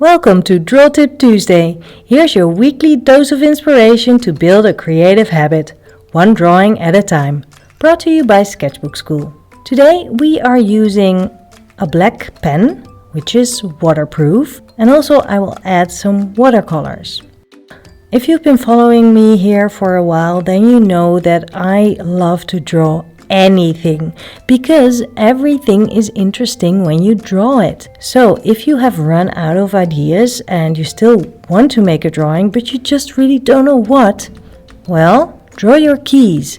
Welcome to Drill Tip Tuesday. Here's your weekly dose of inspiration to build a creative habit, one drawing at a time. Brought to you by Sketchbook School. Today we are using a black pen, which is waterproof, and also I will add some watercolors. If you've been following me here for a while, then you know that I love to draw anything because everything is interesting when you draw it. So if you have run out of ideas and you still want to make a drawing but you just really don't know what, well, draw your keys.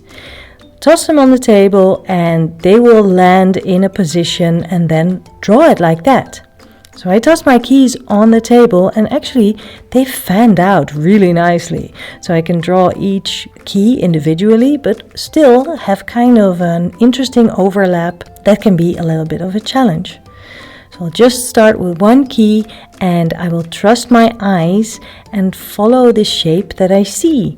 Toss them on the table and they will land in a position and then draw it like that. So I tossed my keys on the table and actually they fanned out really nicely. So I can draw each key individually but still have kind of an interesting overlap that can be a little bit of a challenge. So I'll just start with one key and I will trust my eyes and follow the shape that I see.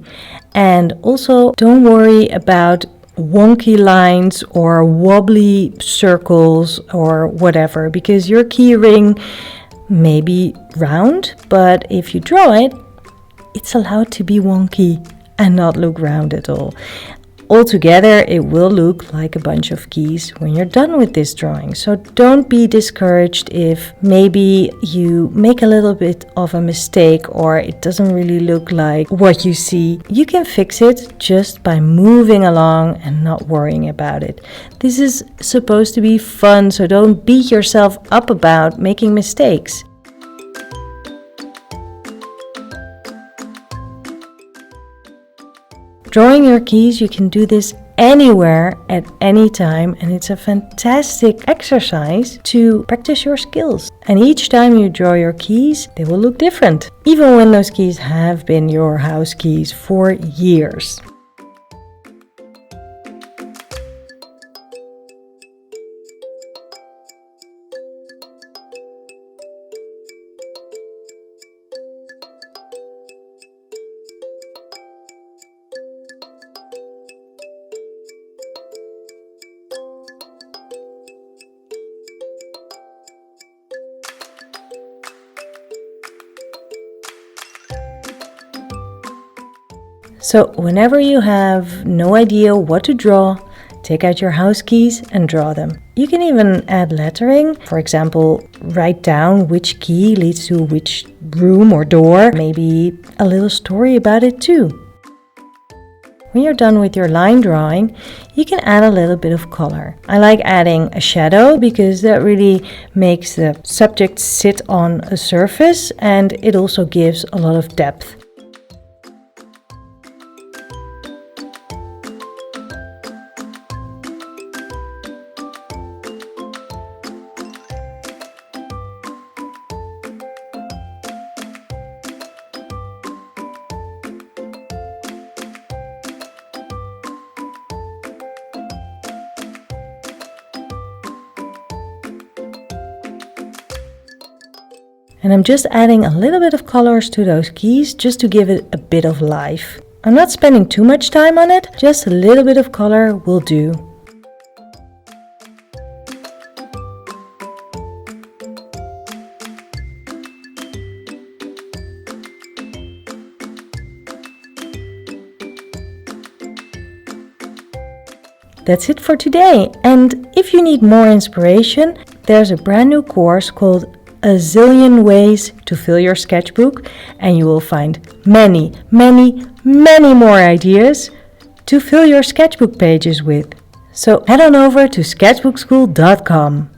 And also don't worry about wonky lines or wobbly circles or whatever, because your key ring may be round, but if you draw it, it's allowed to be wonky and not look round at all. Altogether, it will look like a bunch of keys when you're done with this drawing. So don't be discouraged if maybe you make a little bit of a mistake or it doesn't really look like what you see. You can fix it just by moving along and not worrying about it. This is supposed to be fun, so don't beat yourself up about making mistakes. Drawing your keys, you can do this anywhere at any time, and it's a fantastic exercise to practice your skills. And each time you draw your keys, they will look different, even when those keys have been your house keys for years. So whenever you have no idea what to draw, take out your house keys and draw them. You can even add lettering. For example, write down which key leads to which room or door. Maybe a little story about it too. When you're done with your line drawing, you can add a little bit of color. I like adding a shadow because that really makes the subject sit on a surface and it also gives a lot of depth. And I'm just adding a little bit of colors to those keys just to give it a bit of life. I'm not spending too much time on it, just a little bit of color will do. That's it for today. And if you need more inspiration, there's a brand new course called A Zillion Ways to Fill Your Sketchbook, and you will find many more ideas to fill your sketchbook pages with. So head on over to sketchbookschool.com.